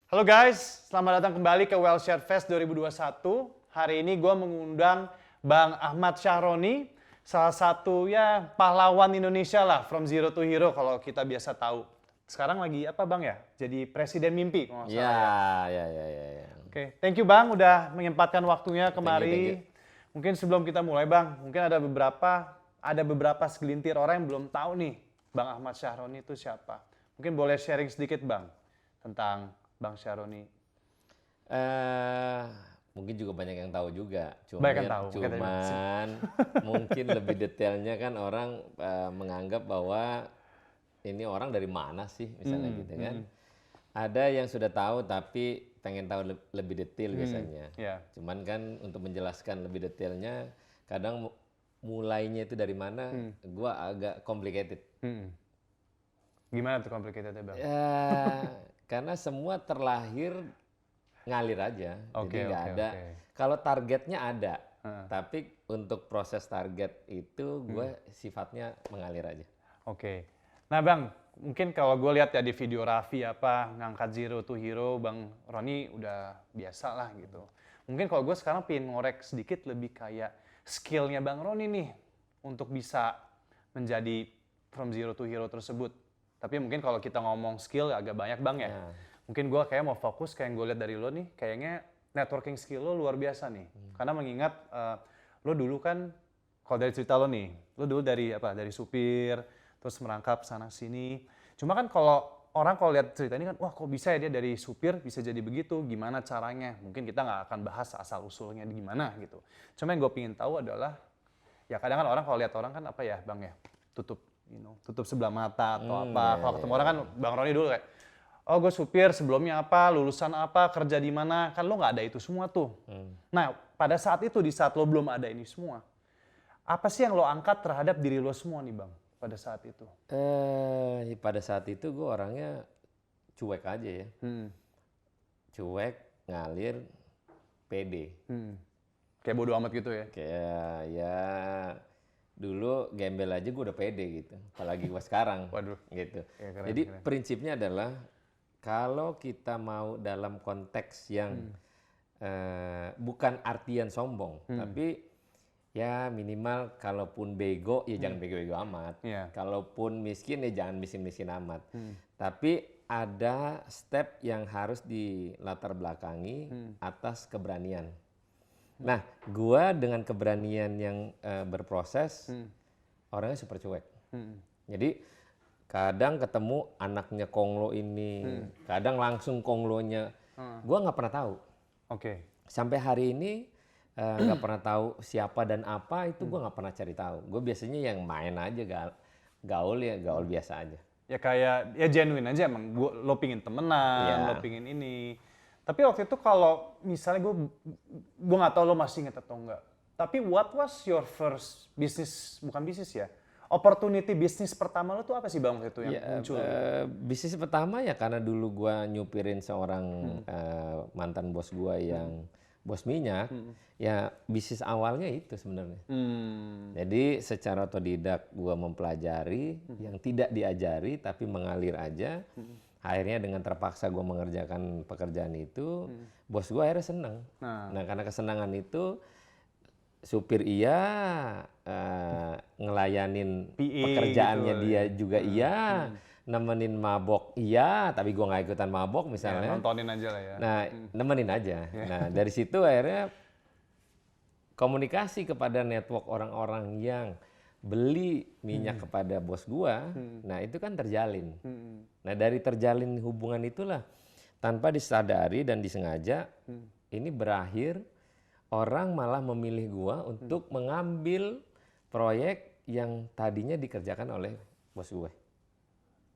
Halo guys, selamat datang kembali ke Well Share Fest 2021. Hari ini gue mengundang Bang Ahmad Syahroni, salah satu ya pahlawan Indonesia lah, from zero to hero kalau kita biasa tahu. Sekarang lagi apa Bang ya? Jadi presiden mimpi kalau nggak salah ya. Ya. Oke, thank you Bang udah menyempatkan waktunya Thank kemari. you. Mungkin sebelum kita mulai Bang, mungkin ada beberapa segelintir orang yang belum tahu nih Bang Ahmad Syahroni itu siapa. Mungkin boleh sharing sedikit Bang tentang Bang Syahroni. Mungkin juga banyak yang tahu juga. Banyak yang tahu. Cuman mungkin lebih detailnya kan orang menganggap bahwa ini orang dari mana sih misalnya gitu kan. Ada yang sudah tahu tapi pengen tahu lebih detail biasanya. Yeah. Cuman kan untuk menjelaskan lebih detailnya kadang mulainya itu dari mana gua agak complicated. Gimana tuh complicatednya Bang? Karena semua terlahir ngalir aja, Oke, jadi nggak oke, ada. oke. Kalau targetnya ada, tapi untuk proses target itu gue sifatnya mengalir aja. Oke. Nah Bang, mungkin kalau gue lihat ya di video Raffi apa ngangkat zero to hero, Bang Roni udah biasa lah gitu. Mungkin kalau gue sekarang pengen ngorek sedikit lebih kayak skillnya Bang Roni nih untuk bisa menjadi from zero to hero tersebut. Tapi mungkin kalau kita ngomong skill agak banyak Bang ya. Mungkin gue kayak mau fokus kayak yang gue lihat dari lo nih, kayaknya networking skill lo luar biasa nih. Karena mengingat lo dulu kan, kalau dari cerita lo nih, lo dulu dari apa? Dari supir, terus merangkap sana sini. Cuma kan kalau orang kalau lihat cerita ini kan, wah kok bisa ya dia dari supir bisa jadi begitu? Gimana caranya? Mungkin kita nggak akan bahas asal usulnya gimana gitu. Cuma yang gue pingin tahu adalah, ya kadang kan orang kalau lihat orang kan apa ya Bang ya, tutup sebelah mata atau apa. Kalau ketemu orang kan Bang Roni dulu kayak, oh gue supir, sebelumnya apa, lulusan apa, kerja di mana, kan lo nggak ada itu semua tuh. Nah pada saat itu, di saat lo belum ada ini semua, apa sih yang lo angkat terhadap diri lo semua nih Bang pada saat itu? Pada saat itu gue orangnya cuek aja ya, cuek, ngalir, pede. Kayak bodo amat gitu ya? Kayak ya dulu gembel aja gue udah pede gitu, apalagi gue sekarang. Waduh. Gitu. Ya, keren, Jadi keren. prinsipnya adalah kalau kita mau dalam konteks yang bukan artian sombong, tapi ya minimal kalaupun bego ya jangan bego-bego amat. Iya. Kalaupun miskin ya jangan miskin-miskin amat. Tapi ada step yang harus dilatar belakangi atas keberanian. Nah, gua dengan keberanian yang berproses, orangnya super cuek. Jadi kadang ketemu anaknya konglo ini, kadang langsung konglonya, gua nggak pernah tahu. Oke. Sampai hari ini nggak pernah tahu siapa dan apa itu gua nggak pernah cari tahu. Gue biasanya yang main aja gaul biasa aja. Ya kayak, ya genuine aja emang, lo pingin temenan, Iya. lo pingin ini. Tapi waktu itu kalau misalnya gue nggak tahu lo masih inget atau enggak. Tapi what was your first business, bukan bisnis ya, opportunity bisnis pertama lo tuh apa sih Bang waktu itu yang muncul? Bisnis pertama ya karena dulu gua nyupirin seorang mantan bos gua yang bos minyak, ya bisnis awalnya itu sebenarnya. Jadi secara otodidak gua mempelajari yang tidak diajari tapi mengalir aja. Akhirnya dengan terpaksa gue mengerjakan pekerjaan itu, bos gue akhirnya senang. Nah karena kesenangan itu, supir iya, ngelayanin PA pekerjaannya gitu, dia juga iya, nemenin mabok iya, tapi gue nggak ikutan mabok Ya, misalnya. nontonin aja lah ya. Nah nemenin aja. Nah dari situ akhirnya komunikasi kepada network orang-orang yang beli minyak kepada bos gua, nah itu kan terjalin. Nah dari terjalin hubungan itulah tanpa disadari dan disengaja, ini berakhir orang malah memilih gua untuk mengambil proyek yang tadinya dikerjakan oleh bos gue.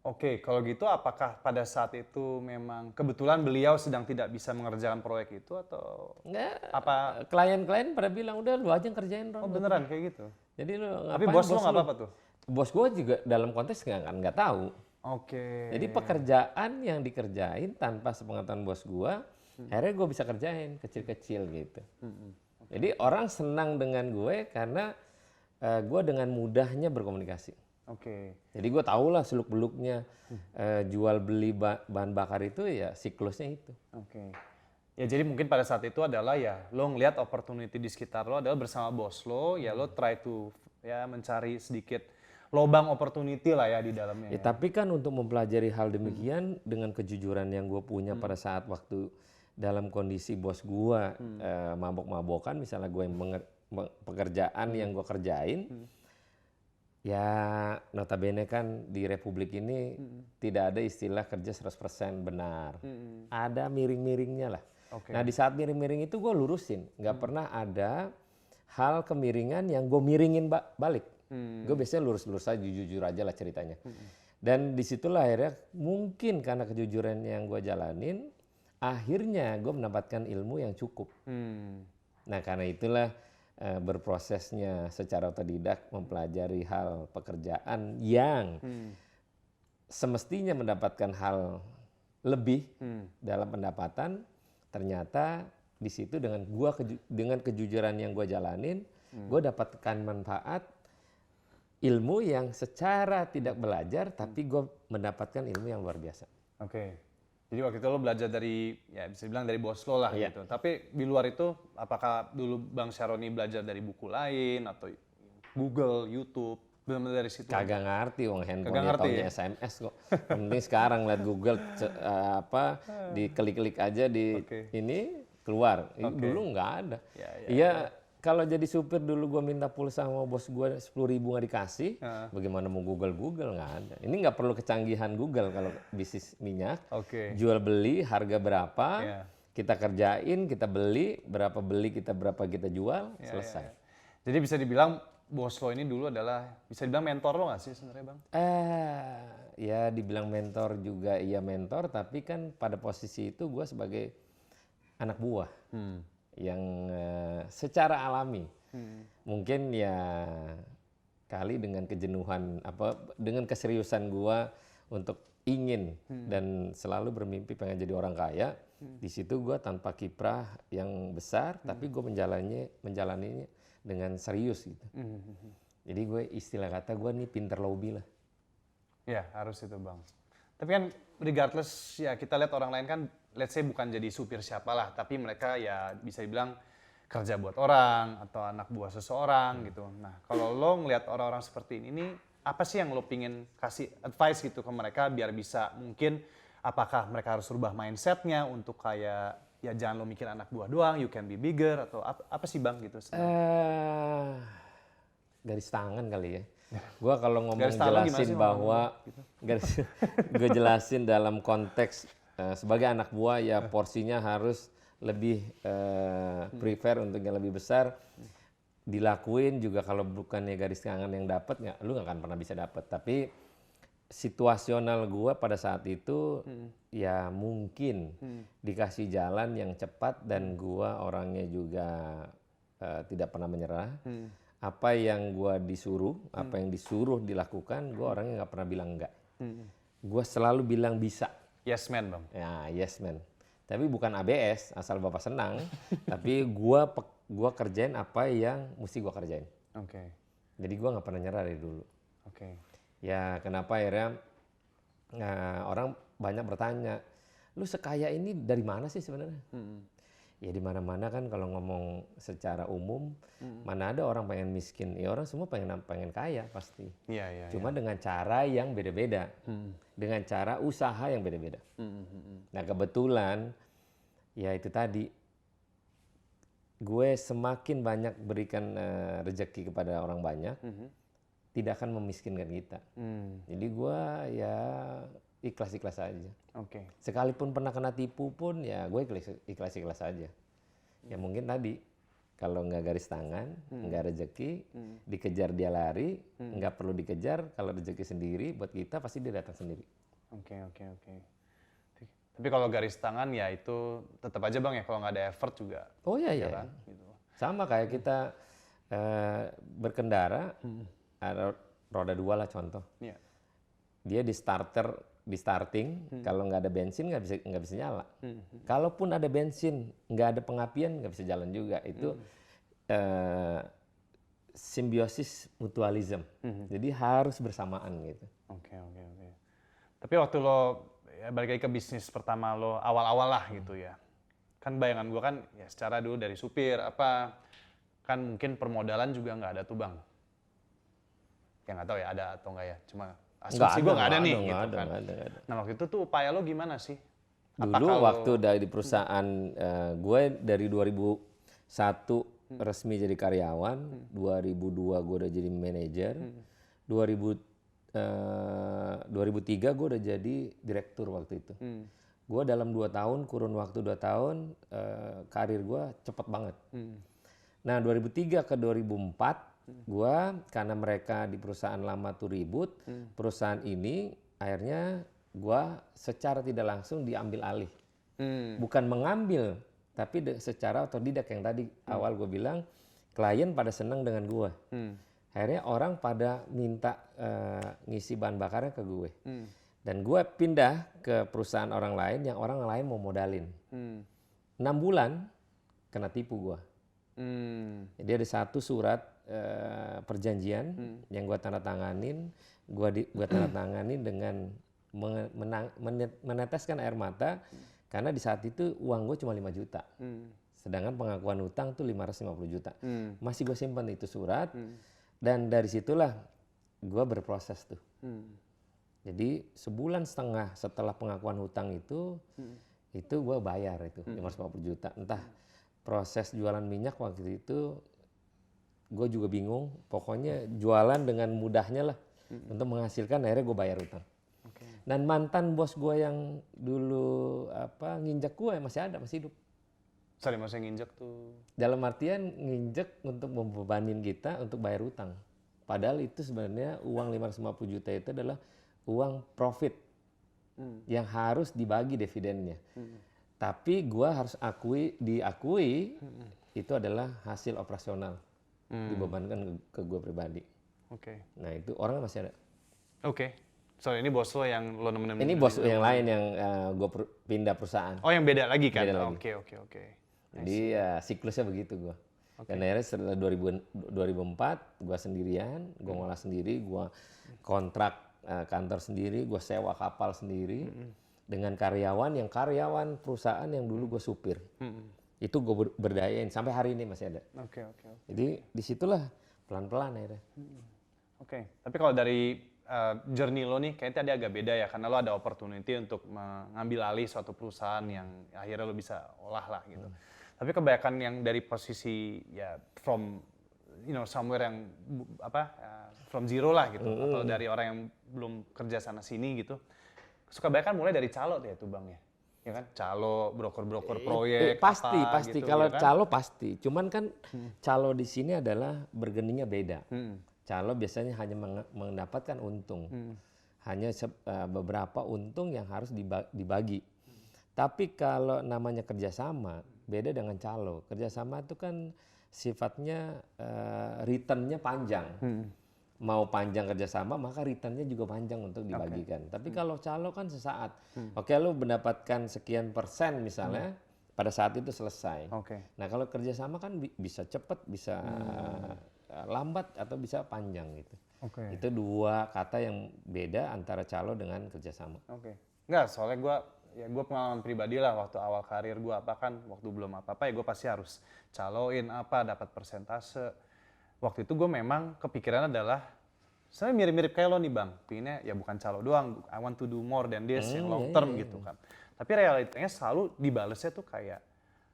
Oke, kalau gitu apakah pada saat itu memang kebetulan beliau sedang tidak bisa mengerjakan proyek itu atau Enggak, apa? klien-klien pada bilang udah lu aja yang kerjain Ron. Oh beneran kayak gitu? Jadi lu Tapi ngapain bos lo nggak apa-apa tuh? Bos gue juga dalam konteks nggak tahu. Oke. Jadi pekerjaan yang dikerjain tanpa sepengetahuan bos gua, akhirnya gue bisa kerjain kecil-kecil gitu. Jadi orang senang dengan gue karena gue dengan mudahnya berkomunikasi. Oke. Jadi gue tau lah seluk-beluknya jual beli bahan bakar itu ya siklusnya itu. Oke. Ya jadi mungkin pada saat itu adalah ya lo ngeliat opportunity di sekitar lo adalah bersama bos lo, ya lo try to ya mencari sedikit lobang opportunity lah ya di dalamnya. Ya, tapi kan untuk mempelajari hal demikian dengan kejujuran yang gue punya pada saat waktu dalam kondisi bos gue mabok-mabokan, misalnya gue yang pekerjaan yang gue kerjain, ya notabene kan di Republik ini tidak ada istilah kerja 100% benar. Ada miring-miringnya lah. Oke. Nah di saat miring-miring itu gue lurusin. Nggak pernah ada hal kemiringan yang gue miringin balik. Gue biasanya lurus-lurus aja, jujur aja lah ceritanya. Dan disitulah akhirnya mungkin karena kejujuran yang gue jalanin, akhirnya gue mendapatkan ilmu yang cukup. Nah karena itulah berprosesnya secara otodidak mempelajari hal pekerjaan yang semestinya mendapatkan hal lebih dalam pendapatan, ternyata di situ dengan kejujuran yang gue jalanin, gue dapatkan manfaat ilmu yang secara tidak belajar, tapi gue mendapatkan ilmu yang luar biasa. Oke. Jadi waktu itu lo belajar dari, ya bisa dibilang dari bos lo lah gitu. Tapi di luar itu, apakah dulu Bang Syaroni belajar dari buku lain atau Google, YouTube, benar-benar dari situ? Kagak ngerti, wong handphone taunya ya? SMS kok. Penting sekarang lihat Google diklik-klik aja di ini keluar. Dulu nggak ada. Iya. Kalau jadi supir dulu gue minta pulsa sama bos gue 10.000 nggak dikasih, bagaimana mau Google nggak ada. Ini nggak perlu kecanggihan Google kalau bisnis minyak. Jual beli harga berapa, kita kerjain, kita beli berapa kita jual, selesai. Jadi bisa dibilang bos lo ini dulu adalah bisa dibilang mentor lo nggak sih sebenarnya Bang? Ya dibilang mentor juga iya mentor, tapi kan pada posisi itu gue sebagai anak buah. Yang secara alami mungkin ya kali dengan kejenuhan dengan keseriusan gua untuk ingin dan selalu bermimpi pengen jadi orang kaya, di situ gua tanpa kiprah yang besar tapi gua menjalaninya dengan serius gitu. Jadi gue istilah kata gue nih pinter lobby lah. Ya harus itu Bang. Tapi kan regardless ya kita lihat orang lain kan let's say bukan jadi supir siapalah, tapi mereka ya bisa dibilang kerja buat orang atau anak buah seseorang gitu. Nah kalau lo ngelihat orang-orang seperti ini, apa sih yang lo pingin kasih advice gitu ke mereka biar bisa mungkin apakah mereka harus rubah mindsetnya untuk kayak ya jangan lo mikir anak buah doang, you can be bigger atau apa sih Bang gitu? Garis tangan kali ya. Gue kalau ngomong jelasin bahwa gue jelasin dalam konteks sebagai anak buah ya porsinya harus lebih prefer untuk yang lebih besar, dilakuin juga kalau bukannya garis tangan yang dapat ya lu nggak akan pernah bisa dapat. Tapi situasional gue pada saat itu ya mungkin dikasih jalan yang cepat dan gue orangnya juga tidak pernah menyerah. Apa yang gue disuruh, apa yang disuruh dilakukan, gue orangnya nggak pernah bilang enggak. Gue selalu bilang bisa. Yes man Bang. Ya yes man. Tapi bukan ABS, asal bapak senang. Tapi gue kerjain apa yang mesti gue kerjain. Jadi gue nggak pernah nyerah dari dulu. Ya kenapa akhirnya orang banyak bertanya, lu sekaya ini dari mana sih sebenarnya? Ya di mana-mana kan kalau ngomong secara umum, mana ada orang pengen miskin? Ya orang semua pengen kaya pasti. Cuma dengan cara yang beda-beda, dengan cara usaha yang beda-beda. Nah kebetulan, ya itu tadi, gue semakin banyak berikan rezeki kepada orang banyak, tidak akan memiskinkan kita. Jadi gue ya ikhlas-ikhlas aja. Sekalipun pernah kena tipu pun ya gue ikhlas-ikhlas aja. Ya mungkin tadi kalau nggak garis tangan, nggak rezeki, dikejar dia lari, nggak perlu dikejar. Kalau rezeki sendiri buat kita pasti dia datang sendiri. Tapi kalau garis tangan ya itu tetap aja Bang ya kalau nggak ada effort juga. Oh iya. Kan? Gitu. Sama kayak kita berkendara. Ada roda 2 lah contoh. Dia di starting, kalau nggak ada bensin nggak bisa nyala. Kalaupun ada bensin, nggak ada pengapian nggak bisa jalan juga. Itu simbiosis mutualism. Jadi harus bersamaan gitu. Oke. Tapi waktu lo ya balik lagi ke bisnis pertama lo awal-awal lah gitu ya. Kan bayangan gue kan ya secara dulu dari supir apa kan mungkin permodalan juga nggak ada tuh bang. Ya nggak tahu ya ada atau nggak ya. Cuma asumsi gue nggak ada nih gitu kan. Nggak ada. Nah waktu itu tuh upaya lo gimana sih? Dulu waktu dari perusahaan gue dari 2001 resmi jadi karyawan, 2002 gue udah jadi manajer, 2003 gue udah jadi direktur waktu itu. Gue dalam 2 tahun, kurun waktu 2 tahun, karir gue cepet banget. Nah 2003 ke 2004, gue karena mereka di perusahaan lama tuh ribut, perusahaan ini akhirnya gue secara tidak langsung diambil alih. Bukan mengambil, tapi secara otodidak yang tadi awal gue bilang, klien pada senang dengan gue. Akhirnya orang pada minta ngisi bahan bakarnya ke gue. Dan gue pindah ke perusahaan orang lain yang orang lain mau modalin. 6 bulan kena tipu gue. Jadi ada satu surat perjanjian yang gue tanda tanganin. Gue tanda tanganin dengan meneteskan air mata. Karena di saat itu uang gue cuma 5 juta. Sedangkan pengakuan hutang tuh 550 juta. Masih gue simpan itu surat. Dan dari situlah gue berproses tuh. Jadi sebulan setengah setelah pengakuan hutang itu gue bayar itu 550 juta. Entah proses jualan minyak waktu itu gue juga bingung. Pokoknya jualan dengan mudahnya lah untuk menghasilkan, akhirnya gue bayar hutang. Dan mantan bos gue yang dulu nginjek gue masih ada, masih hidup. Sorry, maksudnya nginjek tuh? Dalam artian nginjek untuk membebanin kita untuk bayar utang. Padahal itu sebenarnya uang 550 juta itu adalah uang profit yang harus dibagi dividennya. Tapi gue harus diakui itu adalah hasil operasional dibebankan ke gue pribadi. Nah itu orang masih ada. So ini bos lo yang lo nemenin? Ini bos yang lain yang gue pindah perusahaan. Oh yang beda lagi kan? Oke. Jadi siklusnya begitu gue. Dan akhirnya setelah 2004 gue sendirian, gue ngolah sendiri, gue kontrak kantor sendiri, gue sewa kapal sendiri dengan karyawan perusahaan yang dulu gue supir. Itu gue berdayain sampai hari ini masih ada. Jadi disitulah pelan-pelan akhirnya. Tapi kalau dari journey lo nih kayaknya tadi agak beda ya, karena lo ada opportunity untuk mengambil alih suatu perusahaan yang akhirnya lo bisa olah lah gitu. Tapi kebanyakan yang dari posisi ya from somewhere yang from zero lah gitu, atau dari orang yang belum kerja sana sini gitu, suka kebanyakan mulai dari calo ya tuh bang ya kan, calo, broker-broker proyek. Pasti gitu, kalau ya kan? calo pasti, cuman kan calo di sini adalah bergeningnya beda. Calo biasanya hanya mendapatkan untung, hanya beberapa untung yang harus dibagi. Tapi kalau namanya kerjasama, beda dengan calo. Kerjasama itu kan sifatnya returnnya panjang. Mau panjang kerjasama, maka returnnya juga panjang untuk dibagikan. Tapi kalau calo kan sesaat. Oke, lo mendapatkan sekian persen misalnya, pada saat itu selesai. Nah kalau kerjasama kan bisa cepat, bisa lambat atau bisa panjang gitu. Itu dua kata yang beda antara calo dengan kerjasama. Enggak, soalnya gue pengalaman pribadi lah waktu awal karir gue waktu belum apa-apa ya gue pasti harus caloin dapat persentase. Waktu itu gue memang kepikiran adalah sebenarnya mirip-mirip kayak lo nih bang, pinginnya ya bukan calo doang, I want to do more than this yang long term gitu kan. Tapi realitanya selalu dibalesnya tuh kayak,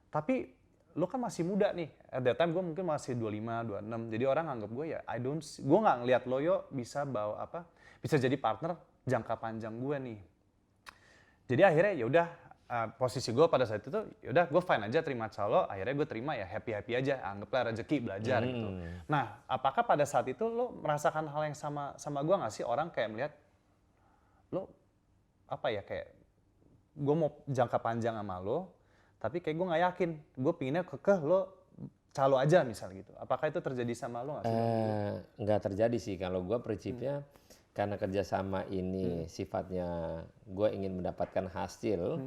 tapi lo kan masih muda nih, at that time gue mungkin masih 25, 26, jadi orang anggap gue ya, gue nggak ngeliat lo bisa bawa bisa jadi partner jangka panjang gue nih. Jadi akhirnya ya udah posisi gue pada saat itu ya udah gue fine aja terima calo, akhirnya gue terima ya happy aja, anggaplah rezeki belajar gitu. Nah apakah pada saat itu lo merasakan hal yang sama gue nggak sih, orang kayak melihat lo kayak gue mau jangka panjang sama lo, tapi kayak gue nggak yakin, gue pinginnya kekeh lo calo aja misal gitu. Apakah itu terjadi sama lo nggak sih? Nggak terjadi sih, kalau gue prinsipnya karena kerjasama ini sifatnya gue ingin mendapatkan hasil,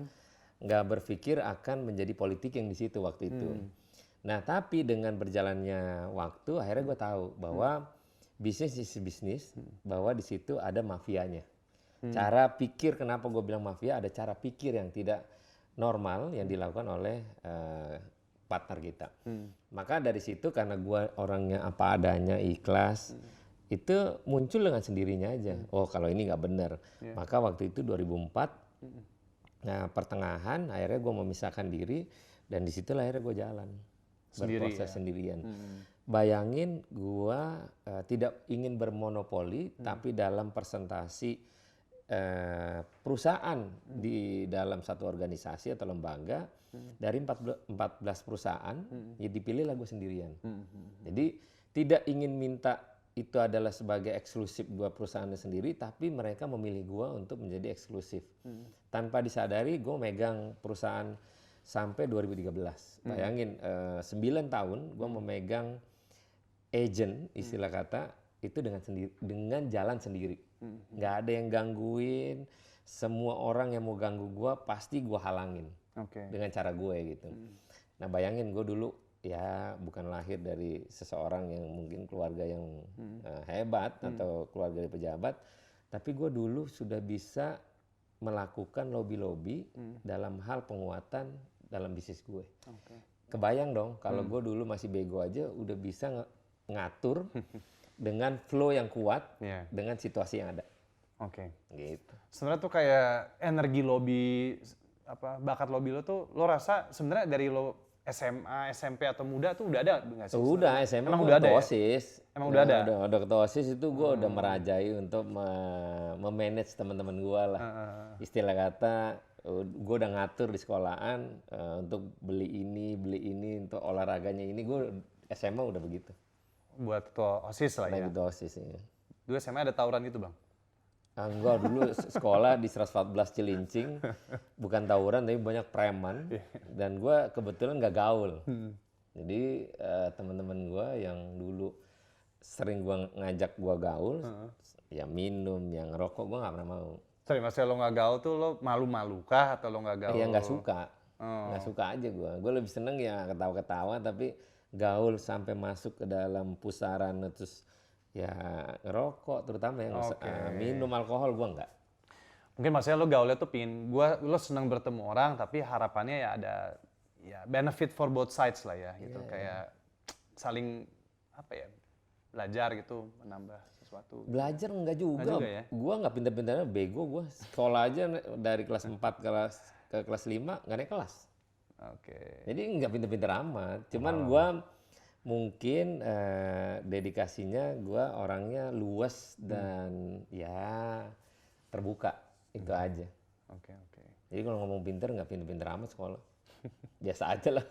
nggak berpikir akan menjadi politik yang di situ waktu itu. Nah, tapi dengan berjalannya waktu, akhirnya gue tahu bahwa bisnis is bisnis, bahwa di situ ada mafianya. Cara pikir, kenapa gue bilang mafia, ada cara pikir yang tidak normal yang dilakukan oleh partner kita. Maka dari situ karena gue orangnya apa adanya, ikhlas, itu muncul dengan sendirinya aja. Oh, kalau ini nggak benar. Maka waktu itu 2004, nah pertengahan akhirnya gue memisahkan diri dan disitulah akhirnya gue jalan. Berproses sendirian. Bayangin gue tidak ingin bermonopoli, tapi dalam presentasi perusahaan di dalam satu organisasi atau lembaga, dari 14 perusahaan, ya dipilihlah gue sendirian. Jadi tidak ingin minta itu adalah sebagai eksklusif gue perusahaannya sendiri, tapi mereka memilih gue untuk menjadi eksklusif. Tanpa disadari gue megang perusahaan sampai 2013. Bayangin 9 tahun gue memegang agent, istilah kata, itu dengan jalan sendiri. Nggak ada yang gangguin, semua orang yang mau ganggu gue pasti gue halangin dengan cara gue gitu. Nah bayangin gue dulu ya bukan lahir dari seseorang yang mungkin keluarga yang hebat atau keluarga dari pejabat, tapi gue dulu sudah bisa melakukan lobby-lobby dalam hal penguatan dalam bisnis gue. Kebayang dong kalau gue dulu masih bego aja udah bisa ngatur dengan flow yang kuat dengan situasi yang ada. Gitu. Sebenarnya tuh kayak energi lobby, bakat lobby lo tuh lo rasa sebenarnya dari lo SMA, SMP atau muda tuh udah ada nggak sih? Udah, SMA emang udah udah ada OSIS. ya? Emang udah ada? Udah ketua OSIS itu gue udah merajai untuk memanage teman-teman gue lah. Istilah kata, gue udah ngatur di sekolahan untuk beli ini, untuk olahraganya ini. Gue SMA udah begitu. Buat ketua OSIS lah ya? Ketua OSIS ya. Dulu SMA ada tawuran gitu bang? Enggak, dulu sekolah di 114 Cilincing, bukan tawuran tapi banyak preman, dan gue kebetulan nggak gaul. Jadi teman-teman gue yang dulu sering gue ngajak gue gaul, ya minum, yang ngerokok, gue nggak pernah mau. Sorry, maksudnya lo nggak gaul tuh lo malu-malu kah atau lo nggak gaul? Ya nggak suka, nggak suka aja gue. Gue lebih seneng ya ketawa-ketawa, tapi gaul sampai masuk ke dalam pusaran terus ya ngerokok terutama yang minum alkohol gue enggak. Mungkin maksudnya lo gaulnya tuh lo senang bertemu orang tapi harapannya ya ada ya benefit for both sides lah ya gitu. Kayak saling belajar gitu, menambah sesuatu. Belajar enggak juga. Ya? Gue enggak pintar-pintarnya, bego gue. Sekolah aja dari kelas 4 ke kelas 5 enggak naik kelas. Jadi enggak pintar-pintar amat. Cuman gue mungkin dedikasinya gue orangnya luas dan ya terbuka, itu aja. Jadi kalau ngomong pinter nggak pinter-pinter amat sekolah, biasa aja lah.